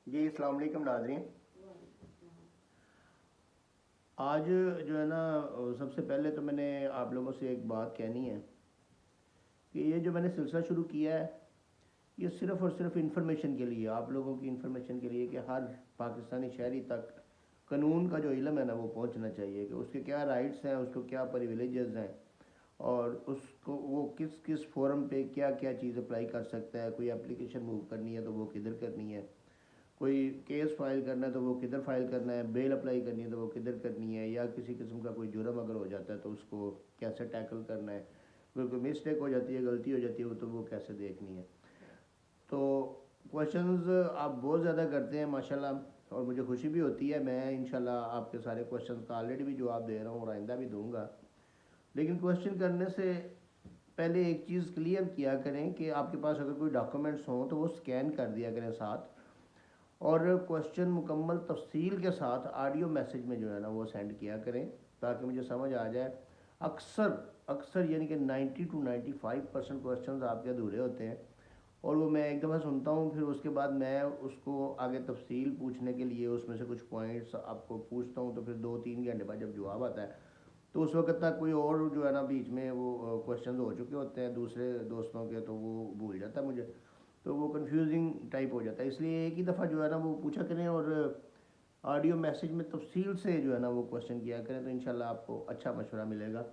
जी अस्सलाम वालेकुम नाज़रीन। आज जो है ना, सबसे पहले तो मैंने आप लोगों से एक बात कहनी है कि ये जो मैंने सिलसिला शुरू किया है, ये सिर्फ़ और सिर्फ इन्फॉर्मेशन के लिए, आप लोगों की इन्फॉर्मेशन के लिए कि हर पाकिस्तानी शहरी तक कानून का जो इल्म है ना वो पहुंचना चाहिए कि उसके क्या राइट्स हैं, उसको क्या प्रिविलेजेस हैं, और उसको वो किस किस फोरम पे क्या क्या चीज़ अप्लाई कर सकता है। कोई एप्लीकेशन मूव करनी है तो वो किधर करनी है, कोई केस फाइल करना है तो वो किधर फाइल करना है, बेल अप्लाई करनी है तो वो किधर करनी है, या किसी किस्म का कोई जुर्म अगर हो जाता है तो उसको कैसे टैकल करना है, कोई मिस्टेक हो जाती है, गलती हो जाती है तो वो कैसे देखनी है। तो क्वेश्चंस आप बहुत ज़्यादा करते हैं माशाल्लाह, और मुझे खुशी भी होती है। मैं इंशाल्लाह आपके सारे क्वेश्चंस का ऑलरेडी भी जवाब दे रहा हूँ और आइंदा भी दूंगा। लेकिन क्वेश्चन करने से पहले एक चीज़ क्लियर किया करें कि आपके पास अगर कोई डॉक्यूमेंट्स हों तो वो स्कैन कर दिया करें साथ, और क्वेश्चन मुकम्मल तफसील के साथ ऑडियो मैसेज में जो है ना वो सेंड किया करें, ताकि मुझे समझ आ जाए। अक्सर अक्सर यानी कि 90 to 95% क्वेश्चन आपके अधूरे होते हैं, और वो मैं एक दफ़ा सुनता हूँ, फिर उसके बाद मैं उसको आगे तफसील पूछने के लिए उसमें से कुछ पॉइंट्स आपको पूछता हूँ, तो फिर 2-3 घंटे बाद जब जवाब आता है तो उस वक्त तक कोई और जो है ना बीच में वो क्वेश्चन हो चुके होते हैं दूसरे दोस्तों के, तो वो भूल जाता है मुझे, तो वो कंफ्यूजिंग टाइप हो जाता है। इसलिए एक ही दफ़ा जो है ना वो पूछा करें, और ऑडियो मैसेज में तफसील से जो है ना वो क्वेश्चन किया करें, तो इंशाल्लाह आपको अच्छा मशवरा मिलेगा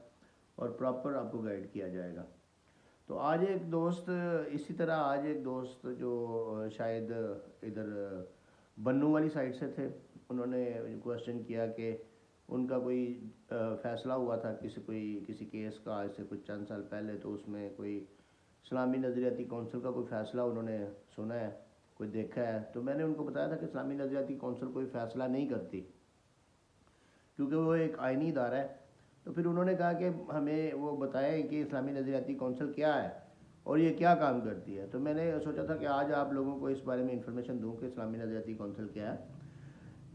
और प्रॉपर आपको गाइड किया जाएगा। तो आज एक दोस्त, इसी तरह आज एक दोस्त जो शायद इधर बन्नू वाली साइड से थे, उन्होंने क्वेश्चन किया कि उनका कोई फ़ैसला हुआ था किसी केस का आज से कुछ चंद साल पहले, तो उसमें कोई इस्लामी नज़रियाती कौंसिल का कोई फ़ैसला उन्होंने सुना है, कोई देखा है। तो मैंने उनको बताया था कि इस्लामी नज़रियाती कौंसिल कोई फ़ैसला नहीं करती, क्योंकि वो एक आइनी इदारा है। तो फिर उन्होंने कहा कि हमें वो बताएं कि इस्लामी नज़रियाती कौंसिल क्या है और ये क्या काम करती है। तो मैंने सोचा था कि आज आप लोगों को इस बारे में इंफॉर्मेशन दूं कि इस्लामी नज़रियाती कौंसिल क्या है।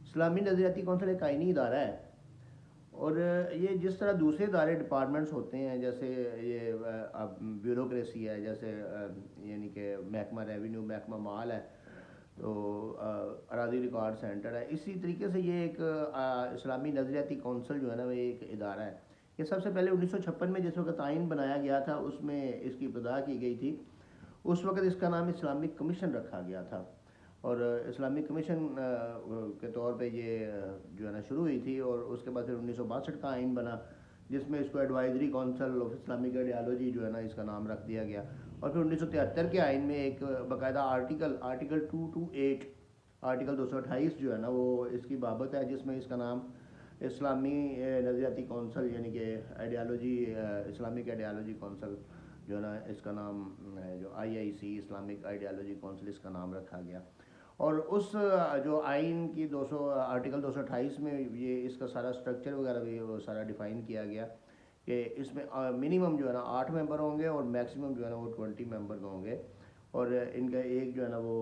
इस्लामी नज़रियाती कौंसिल एक आइनी इदारा है, और ये जिस तरह दूसरे इदारे डिपार्टमेंट्स होते हैं, जैसे ये अब ब्यूरोक्रेसी है, जैसे यानी कि महकमा रेवेन्यू, महकमा माल है, तो अराजी रिकॉर्ड सेंटर है, इसी तरीके से ये एक इस्लामी नज़रियाती कौंसिल जो है ना वो एक इदारा है। ये सबसे पहले 1956 में जिस वक्त आइन बनाया गया था उसमें इसकी इब्तदा की गई थी। उस वक्त इसका नाम इस्लामिक कमीशन रखा गया था, और इस्लामिक कमीशन के तौर पे ये जो है ना शुरू हुई थी। और उसके बाद फिर 1962 का आइन बना, जिसमें इसको advisory council of Islamic ideology जो है ना इसका नाम रख दिया गया। और फिर 1973 के आइन में एक बाकायदा आर्टिकल आर्टिकल 228, आर्टिकल 228 जो है ना वो इसकी बाबत है, जिसमें इसका नाम इस्लामी नज़रियाती कौंसल यानी कि आइडियालॉजी, इस्लामिक आइडियालॉजी कौंसल जो है ना इसका नाम है, जो IIC इस्लामिक आइडियालॉजी कौंसिल इसका नाम रखा गया। और उस जो आइन की 200 आर्टिकल 228 में ये इसका सारा स्ट्रक्चर वगैरह भी वो सारा डिफ़ाइन किया गया कि इसमें मिनिमम जो है ना 8 मेंबर होंगे और मैक्सिमम जो है ना वो 20 मेंबर का होंगे। और इनका एक जो है ना वो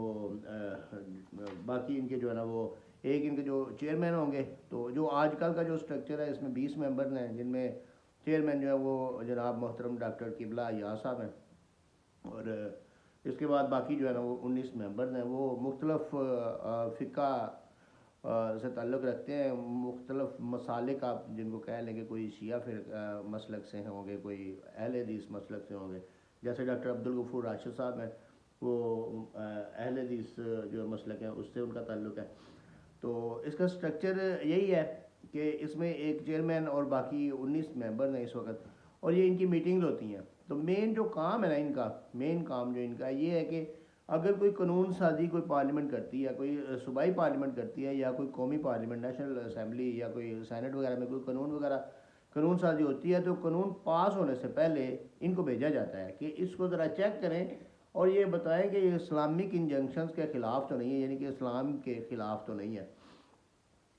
बाकी इनके जो है ना वो एक इनके जो चेयरमैन होंगे। तो जो आजकल का जो स्ट्रक्चर है इसमें 20 मेंबर हैं, जिनमें चेयरमैन जो है वो जनाब मोहतरम डॉक्टर किबला या साहब हैं, और इसके बाद बाकी जो है ना वो 19 मेंबर्स हैं। वो मुख्तलफ फ़िका से ताल्लुक़ रखते हैं, मुख्तलफ मसालिक आप जिनको कह लेंगे, कोई शिया फिर मसलक से होंगे, कोई अहले हदीस मसलक से होंगे। जैसे डॉक्टर अब्दुल गफूर राशिद साहब हैं, वो अहले हदीस जो मसलक हैं उससे उनका ताल्लुक़ है। तो इसका स्ट्रक्चर यही है कि इसमें एक चेयरमैन और बाकी 19 मेंबर हैं इस वक्त, और ये इनकी मीटिंग्स होती हैं। तो मेन जो काम है ना इनका, मेन काम जो इनका ये है कि अगर कोई कानून साजी कोई पार्लियामेंट करती है, कोई सूबाई पार्लियामेंट करती है, या कोई कौमी पार्लियामेंट नेशनल असम्बली या कोई सेनेट वगैरह में कोई कानून वगैरह कानून साजी होती है, तो कानून पास होने से पहले इनको भेजा जाता है कि इसको ज़रा चेक करें और ये बताएं कि ये इस्लामिक इंजंक्शंस के ख़िलाफ़ तो नहीं है, यानी कि इस्लाम के ख़िलाफ़ तो नहीं है।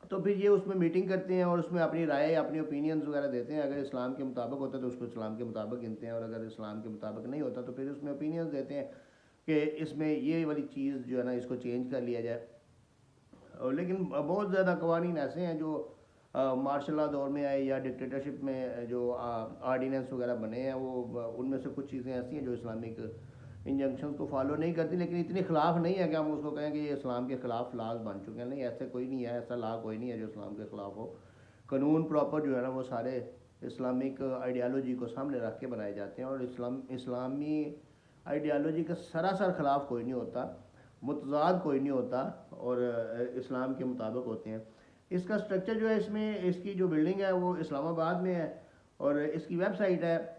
तो फिर ये उसमें मीटिंग करते हैं और उसमें अपनी राय, अपनी ओपिनियंस वगैरह देते हैं। अगर इस्लाम के मुताबिक होता है तो उसको इस्लाम के मुताबिक गिनते हैं, और अगर इस्लाम के मुताबिक नहीं होता तो फिर उसमें ओपिनियंस देते हैं कि इसमें ये वाली चीज़ जो है ना इसको चेंज कर लिया जाए। और लेकिन बहुत ज़्यादा कवानीन ऐसे हैं जो मार्शल लॉ दौर में आए या डिक्टेटरशिप में जो आर्डीनेंस वगैरह बने हैं, वो उनमें से कुछ चीज़ें ऐसी हैं जो इस्लामिक इंजंक्शन को फॉलो नहीं करती, लेकिन इतने ख़िलाफ़ नहीं है कि हम उसको कहें कि ये इस्लाम के ख़िलाफ़ लाज बन चुके हैं। नहीं, ऐसे कोई नहीं है, ऐसा ला कोई नहीं है जो इस्लाम के ख़िलाफ़ हो। कानून प्रॉपर जो है ना वो सारे इस्लामिक आइडियालॉजी को सामने रख के बनाए जाते हैं, और इस्लामी आइडियालॉजी के सरासर ख़िलाफ़ कोई नहीं होता, मुतज़ाद कोई नहीं होता, और इस्लाम के मुताबिक होते हैं। इसका स्ट्रक्चर जो है, इसमें इसकी जो बिल्डिंग है वो इस्लामाबाद में है, और इसकी वेबसाइट है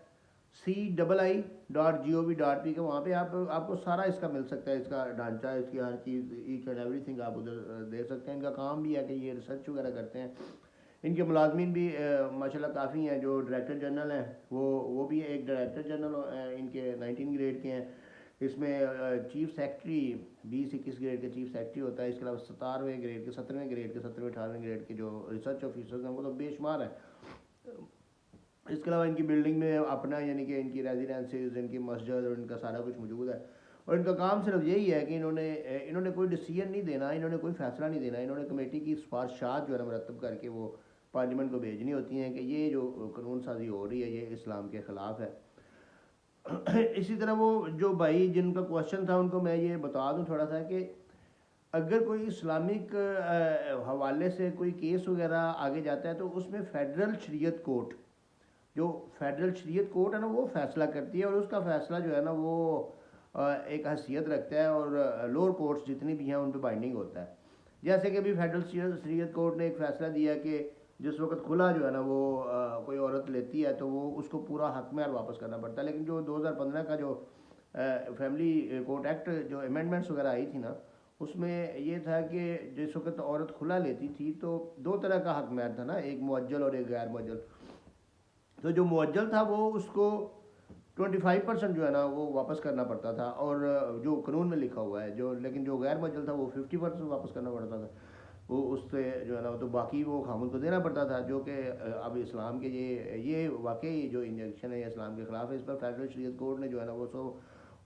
CII.gov.p का। वहाँ पे आपको सारा इसका मिल सकता है, इसका ढांचा, इसकी हर चीज़, ईच एंड एवरीथिंग आप उधर देख सकते हैं। इनका काम भी है कि ये रिसर्च वगैरह करते हैं। इनके मुलाजमीन भी माशाल्लाह काफ़ी हैं। जो डायरेक्टर जनरल हैं वो भी एक डायरेक्टर जनरल इनके 19 ग्रेड के हैं। इसमें चीफ सेक्रेटरी 20-21 ग्रेड के चीफ सेक्रेटरी होता है। इसके अलावा 17वें ग्रेड के, 17वें ग्रेड के, 17वें 18वें ग्रेड के जो रिसर्च ऑफिसर्स हैं वो तो बेशुमार हैं। इसके अलावा इनकी बिल्डिंग में अपना, यानी कि इनकी रेजिडेंसीज, इनकी मस्जिद और इनका सारा कुछ मौजूद है। और इनका काम सिर्फ यही है कि इन्होंने कोई डिसीजन नहीं देना, इन्होंने कोई फैसला नहीं देना। इन्होंने कमेटी की सिफारिशात जो है ना मरतब करके वो पार्लियामेंट को भेजनी होती हैं कि ये जो कानून साजी हो रही है ये इस्लाम के ख़िलाफ़ है। इसी तरह वो जो भाई जिनका क्वेश्चन था उनको मैं ये बता दूं थोड़ा सा कि अगर कोई इस्लामिक हवाले से कोई केस वगैरह आगे जाता है तो उसमें फेडरल शरीयत कोर्ट, जो फेडरल शरीयत कोर्ट है ना, वो फैसला करती है, और उसका फैसला जो है ना वो एक हैसियत रखता है, और लोअर कोर्ट्स जितनी भी हैं उन पर बाइंडिंग होता है। जैसे कि अभी फेडरल शरीयत कोर्ट ने एक फ़ैसला दिया कि जिस वक्त खुला जो है ना वो कोई औरत लेती है तो वो उसको पूरा हक महर वापस करना पड़ता है। लेकिन जो 2015 का जो फैमिली कोर्ट एक्ट जो अमेंडमेंट्स वगैरह आई थी ना, उसमें ये था कि जिस वक्त औरत खुला लेती थी तो दो तरह का हक महर था ना, एक मुअज्जल और एक गैर मुअज्जल। तो जो मुअज्जल था वो उसको 25% जो है ना वो वापस करना पड़ता था, और जो कानून में लिखा हुआ है जो, लेकिन जो गैर मुअज्जल था वो 50% वापस करना पड़ता था। वो उससे जो है ना तो बाकी वो खामुन को देना पड़ता था। जो कि अब इस्लाम के ये वाकई जो इंजेक्शन है इस्लाम के ख़िलाफ़ है। इस पर फेडरल शरीयत कोर्ट ने जो है ना वो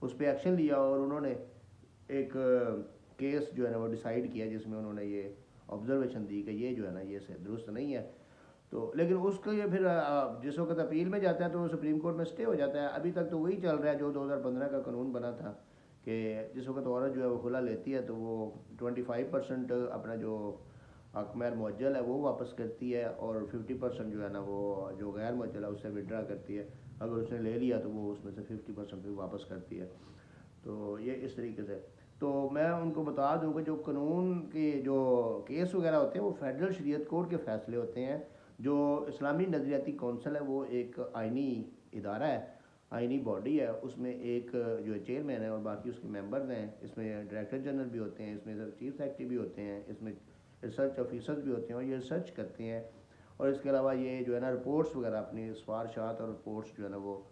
उस पर एक्शन लिया, और उन्होंने एक केस जो है ना वो डिसाइड किया जिसमें उन्होंने ये ऑब्जर्वेशन दी कि ये जो है ना ये दुरुस्त नहीं है। तो लेकिन उसको ये फिर जिस वक्त अपील में जाता है तो सुप्रीम कोर्ट में स्टे हो जाता है। अभी तक तो वही चल रहा है जो 2015 का कानून बना था कि जिस वक्त औरत जो है वो खुला लेती है तो वो 25% अपना जो हक महर मुअज्जल है वो वापस करती है, और 50% जो है ना वो जो गैर मुअज्जल है उससे विड्रा करती है। अगर उसने ले लिया तो वो उसमें से 50% भी वापस करती है। तो ये इस तरीके से। तो मैं उनको बता दूँ कि जो कानून के जो केस वगैरह होते हैं वो फेडरल शरीयत कोर्ट के फ़ैसले होते हैं। जो इस्लामी नज़रियाती कौंसल है वो एक आइनी इदारा है, आइनी बॉडी है। उसमें एक जो चेयरमैन है और बाकी उसके मेंबर्स हैं। इसमें डायरेक्टर जनरल भी होते हैं, इसमें चीफ सेक्रेटरी भी होते हैं, इसमें रिसर्च ऑफिसर्स भी होते हैं, और ये रिसर्च करते हैं। और इसके अलावा ये जो है ना रिपोर्ट्स वगैरह अपनी सिफारिशात और रिपोर्ट्स जो है ना वो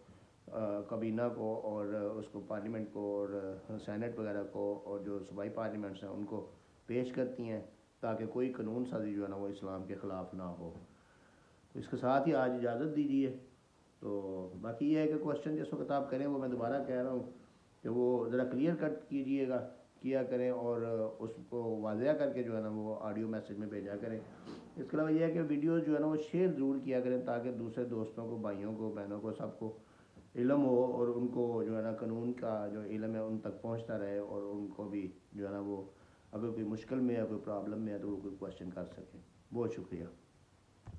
काबीना को और उसको पार्लियामेंट को और सेनेट वगैरह को और जो सूबाई पार्लियामेंट्स हैं उनको पेश करती हैं, ताकि कोई कानून साजी जो है ना वो इस्लाम के ख़िलाफ़ ना हो। तो इसके साथ ही आज इजाज़त दीजिए। तो बाकी ये है कि क्वेश्चन जिस वक्त आप करें वो मैं दोबारा कह रहा हूँ कि वो ज़रा क्लियर कट किया करें, और उसको वाज़ेह करके जो है ना वो ऑडियो मैसेज में भेजा करें। इसके अलावा ये है कि वीडियोज़ जो है ना वो शेयर ज़रूर किया करें, ताकि दूसरे दोस्तों को, भाइयों को, बहनों को, सबको इल्म हो, और उनको जो है ना कानून का जो इल्म है उन तक पहुँचता रहे, और उनको भी जो है ना वो अगर कोई मुश्किल में या कोई प्रॉब्लम में है तो वो कोई क्वेश्चन कर सकें। बहुत शुक्रिया।